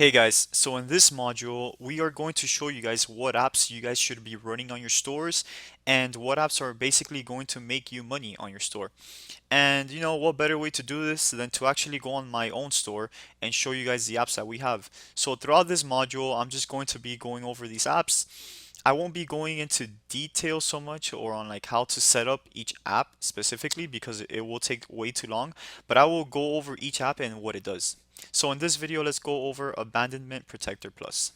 Hey guys, so in this module, we are going to show you guys what apps you guys should be running on your stores and what apps are basically going to make you money on your store. And what better way to do this than to actually go on my own store and show you guys the apps that we have. So throughout this module, I'm just going to be going over these apps. I won't be going into detail so much or on like how to set up each app specifically because it will take way too long, but I will go over each app and what it does. So in this video, let's go over Abandonment Protector Plus.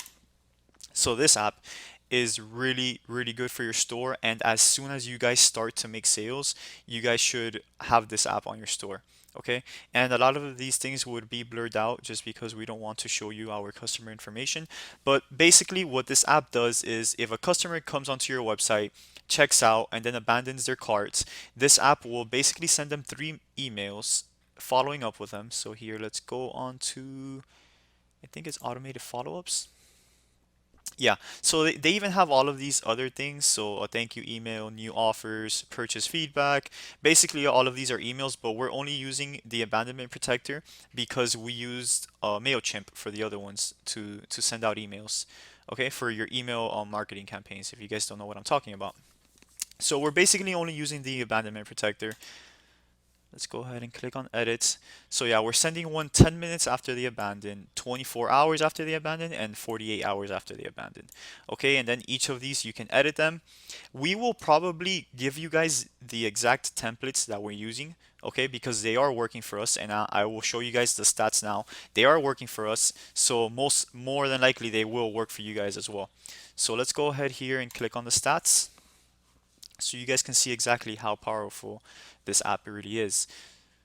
So this app is really, really good for your store, and as soon as you guys start to make sales, you guys should have this app on your store. Okay, and a lot of these things would be blurred out just because we don't want to show you our customer information. But basically, what this app does is if a customer comes onto your website, checks out, and then abandons their carts, this app will basically send them three emails following up with them. So here, let's go on to, I think it's automated follow-ups. Yeah, so they even have all of these other things. So a thank you email, new offers, purchase feedback. Basically, all of these are emails, but we're only using the abandonment protector because we used MailChimp for the other ones to send out emails. Okay, for your email marketing campaigns, if you guys don't know what I'm talking about. So we're basically only using the abandonment protector. Let's go ahead and click on edit. So yeah, we're sending one 10 minutes after the abandon, 24 hours after the abandon, and 48 hours after the abandon. Okay, and then each of these you can edit them. We will probably give you guys the exact templates that we're using, okay, because they are working for us, and I will show you guys the stats now. They are working for us, so more than likely they will work for you guys as well. So let's go ahead here and click on the stats so you guys can see exactly how powerful this app really is.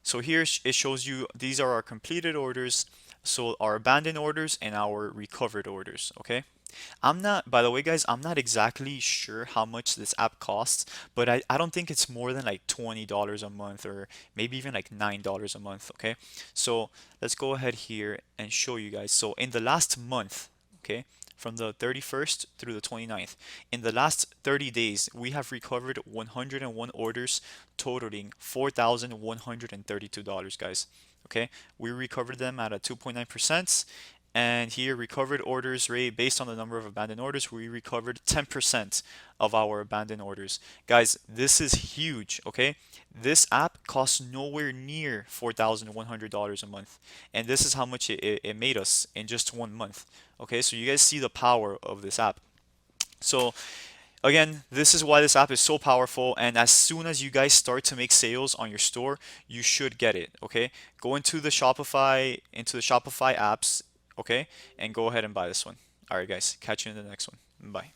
So here it shows you these are our completed orders, so our abandoned orders and our recovered orders, okay? I'm not, by the way, guys, I'm not exactly sure how much this app costs, but I don't think it's more than like $20 a month or maybe even like $9 a month, okay? So let's go ahead here and show you guys. So in the last month, okay, from the 31st through the 29th, in the last 30 days, we have recovered 101 orders totaling $4,132, guys. Okay, we recovered them at a 2.9%. And here, recovered orders rate based on the number of abandoned orders, we recovered 10% of our abandoned orders. Guys, this is huge, okay? This app costs nowhere near $4,100 a month. And this is how much it made us in just 1 month. Okay, so you guys see the power of this app. So again, this is why this app is so powerful, and as soon as you guys start to make sales on your store, you should get it, okay? Go into the Shopify apps, okay? And go ahead and buy this one. All right, guys, catch you in the next one. Bye.